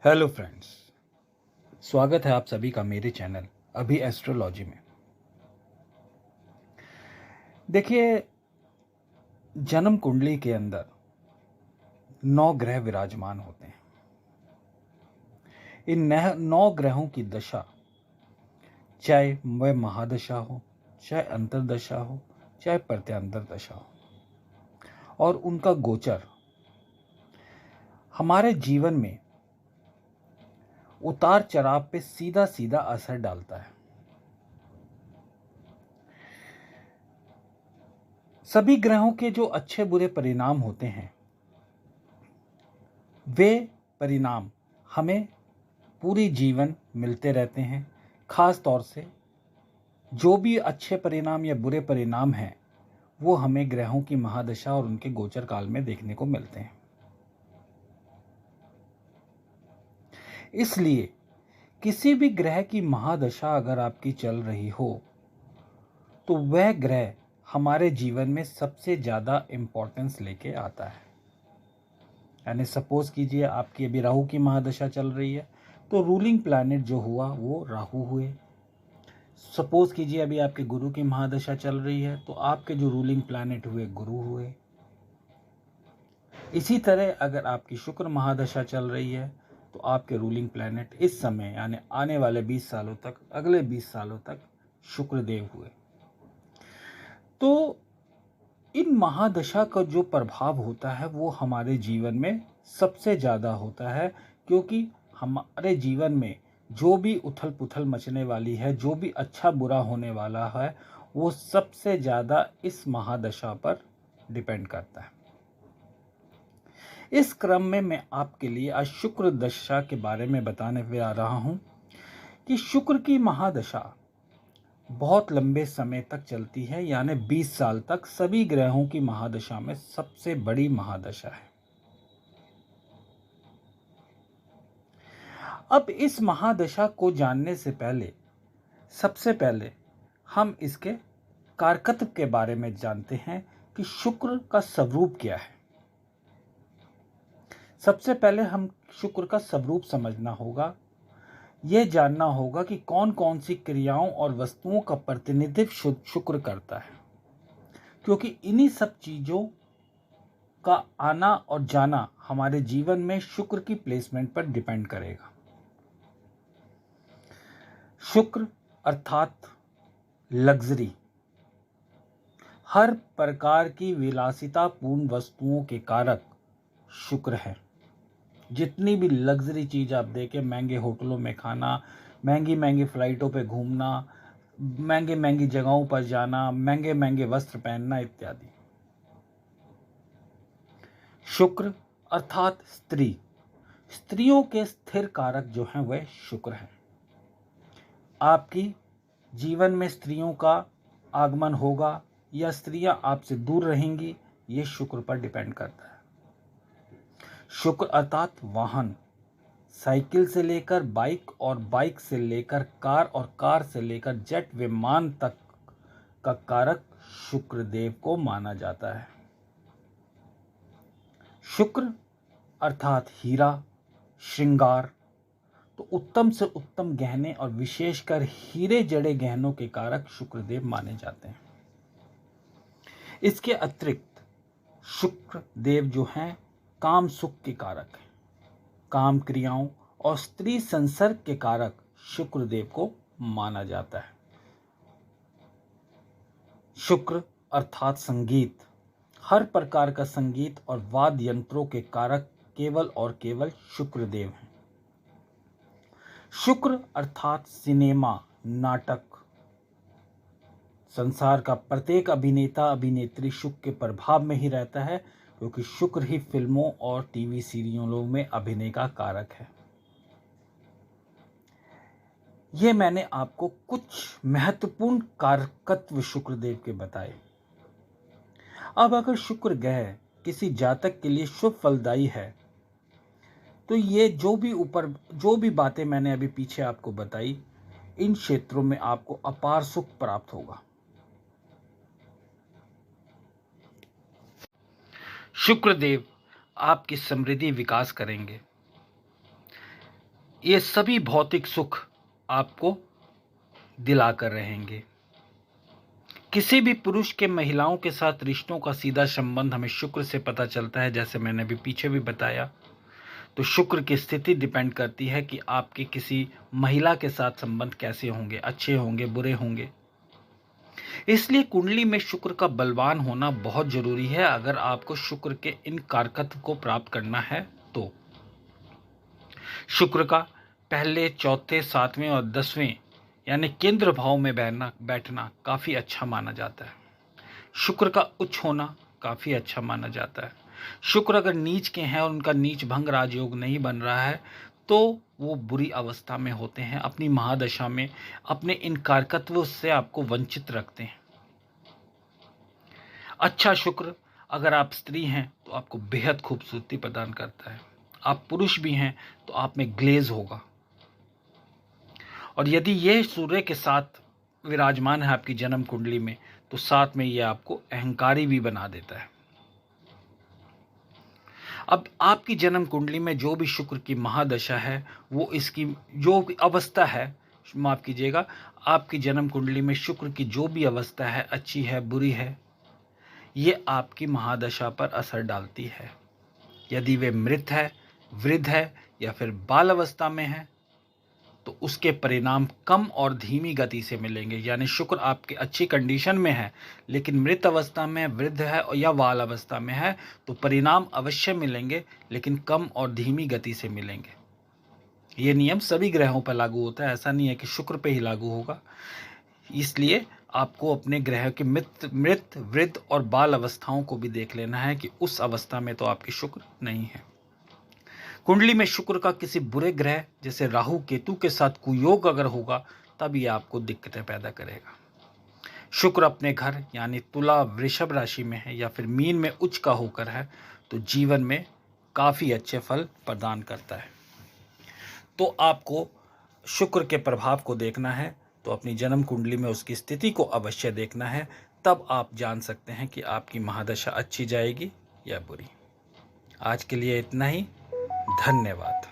Hello friends, स्वागत है आप सभी का मेरे चैनल अभी एस्ट्रोलॉजी में। देखिए, जन्म कुंडली के अंदर 9 ग्रह विराजमान होते हैं। इन 9 ग्रहों की दशा, चाहे वह महादशा हो, चाहे अंतरदशा हो, चाहे प्रत्यांतर दशा हो, और उनका गोचर हमारे जीवन में उतार चढ़ाव पे सीधा सीधा असर डालता है। सभी ग्रहों के जो अच्छे बुरे परिणाम होते हैं, वे परिणाम हमें पूरी जीवन मिलते रहते हैं। खास तौर से जो भी अच्छे परिणाम या बुरे परिणाम हैं, वो हमें ग्रहों की महादशा और उनके गोचर काल में देखने को मिलते हैं। इसलिए किसी भी ग्रह की महादशा अगर आपकी चल रही हो, तो वह ग्रह हमारे जीवन में सबसे ज़्यादा इम्पोर्टेंस लेके आता है। यानी सपोज कीजिए आपकी अभी राहु की महादशा चल रही है, तो रूलिंग प्लैनेट जो हुआ वो राहु हुए। सपोज कीजिए अभी आपके गुरु की महादशा चल रही है, तो आपके जो रूलिंग प्लैनेट हुए गुरु हुए। इसी तरह अगर आपकी शुक्र महादशा चल रही है, तो आपके रूलिंग प्लैनेट इस समय यानी आने वाले 20 सालों तक, अगले 20 सालों तक शुक्रदेव हुए। तो इन महादशा का जो प्रभाव होता है वो हमारे जीवन में सबसे ज़्यादा होता है, क्योंकि हमारे जीवन में जो भी उथल पुथल मचने वाली है, जो भी अच्छा बुरा होने वाला है, वो सबसे ज़्यादा इस महादशा पर डिपेंड करता है। इस क्रम में मैं आपके लिए आज शुक्र दशा के बारे में बताने पे आ रहा हूं कि शुक्र की महादशा बहुत लंबे समय तक चलती है, यानी 20 साल तक सभी ग्रहों की महादशा में सबसे बड़ी महादशा है। अब इस महादशा को जानने से पहले सबसे पहले हम इसके कारकत्व के बारे में जानते हैं कि शुक्र का स्वरूप क्या है। सबसे पहले हम शुक्र का स्वरूप समझना होगा। यह जानना होगा कि कौन कौन सी क्रियाओं और वस्तुओं का प्रतिनिधित्व शुक्र करता है, क्योंकि इन्हीं सब चीजों का आना और जाना हमारे जीवन में शुक्र की प्लेसमेंट पर डिपेंड करेगा। शुक्र अर्थात लग्जरी, हर प्रकार की विलासितापूर्ण वस्तुओं के कारक शुक्र है। जितनी भी लग्जरी चीज आप देखें, महंगे होटलों में खाना, महंगी महंगी फ्लाइटों पे घूमना, महंगे महंगी जगहों पर जाना, महंगे महंगे वस्त्र पहनना इत्यादि, शुक्र अर्थात स्त्री, स्त्रियों के स्थिर कारक जो हैं वह शुक्र है। आपकी जीवन में स्त्रियों का आगमन होगा या स्त्रियां आपसे दूर रहेंगी, ये शुक्र पर डिपेंड करता है। शुक्र अर्थात वाहन, साइकिल से लेकर बाइक और बाइक से लेकर कार और कार से लेकर जेट विमान तक का कारक शुक्रदेव को माना जाता है। शुक्र अर्थात हीरा, श्रृंगार, तो उत्तम से उत्तम गहने और विशेषकर हीरे जड़े गहनों के कारक शुक्रदेव माने जाते हैं। इसके अतिरिक्त शुक्रदेव जो हैं काम सुख के कारक हैं। काम क्रियाओं और स्त्री संसर्ग के कारक शुक्रदेव को माना जाता है। शुक्र अर्थात संगीत, हर प्रकार का संगीत और वाद्य यंत्रों के कारक केवल और केवल शुक्रदेव हैं। शुक्र अर्थात सिनेमा, नाटक, संसार का प्रत्येक अभिनेता अभिनेत्री शुक्र के प्रभाव में ही रहता है, क्योंकि शुक्र ही फिल्मों और टीवी सीरियलों में अभिनय का कारक है। ये मैंने आपको कुछ महत्वपूर्ण कारकत्व शुक्रदेव के बताए। अब अगर शुक्र ग्रह किसी जातक के लिए शुभ फलदायी है, तो ये जो भी बातें मैंने अभी पीछे आपको बताई, इन क्षेत्रों में आपको अपार सुख प्राप्त होगा। शुक्रदेव आपकी समृद्धि विकास करेंगे। ये सभी भौतिक सुख आपको दिलाकर रहेंगे। किसी भी पुरुष के महिलाओं के साथ रिश्तों का सीधा संबंध हमें शुक्र से पता चलता है, जैसे मैंने अभी पीछे भी बताया। तो शुक्र की स्थिति डिपेंड करती है कि आपके किसी महिला के साथ संबंध कैसे होंगे, अच्छे होंगे, बुरे होंगे। इसलिए कुंडली में शुक्र का बलवान होना बहुत जरूरी है अगर आपको शुक्र के इन कारकत्व को प्राप्त करना है तो। शुक्र का पहले, चौथे, सातवें और 10वें यानी केंद्र भाव में बैठना काफी अच्छा माना जाता है। शुक्र का उच्च होना काफी अच्छा माना जाता है। शुक्र अगर नीच के हैं और उनका नीच भंग राजयोग नहीं बन रहा है तो वो बुरी अवस्था में होते हैं, अपनी महादशा में अपने इन कारकत्वों से आपको वंचित रखते हैं। अच्छा शुक्र अगर आप स्त्री हैं तो आपको बेहद खूबसूरती प्रदान करता है। आप पुरुष भी हैं तो आप में ग्लेज होगा। और यदि ये सूर्य के साथ विराजमान है आपकी जन्म कुंडली में तो साथ में ये आपको अहंकारी भी बना देता है। अब आपकी जन्म कुंडली में जो भी शुक्र की महादशा है, वो इसकी जो भी अवस्था है, माफ कीजिएगा, आपकी जन्म कुंडली में शुक्र की जो भी अवस्था है, अच्छी है, बुरी है, ये आपकी महादशा पर असर डालती है। यदि वे मृत है, वृद्ध है या फिर बाल अवस्था में है तो उसके परिणाम कम और धीमी गति से मिलेंगे। यानी शुक्र आपके अच्छी कंडीशन में है लेकिन मृत अवस्था में, वृद्ध है या बाल अवस्था में है तो परिणाम अवश्य मिलेंगे लेकिन कम और धीमी गति से मिलेंगे। ये नियम सभी ग्रहों पर लागू होता है, ऐसा नहीं है कि शुक्र पे ही लागू होगा। इसलिए आपको अपने ग्रह के मृत, वृद्ध और बाल अवस्थाओं को भी देख लेना है कि उस अवस्था में तो आपकी शुक्र नहीं है। कुंडली में शुक्र का किसी बुरे ग्रह जैसे राहु केतु के साथ कुयोग अगर होगा तब ये आपको दिक्कतें पैदा करेगा। शुक्र अपने घर यानी तुला, वृषभ राशि में है या फिर मीन में उच्च का होकर है तो जीवन में काफी अच्छे फल प्रदान करता है। तो आपको शुक्र के प्रभाव को देखना है तो अपनी जन्म कुंडली में उसकी स्थिति को अवश्य देखना है, तब आप जान सकते हैं कि आपकी महादशा अच्छी जाएगी या बुरी। आज के लिए इतना ही। धन्यवाद।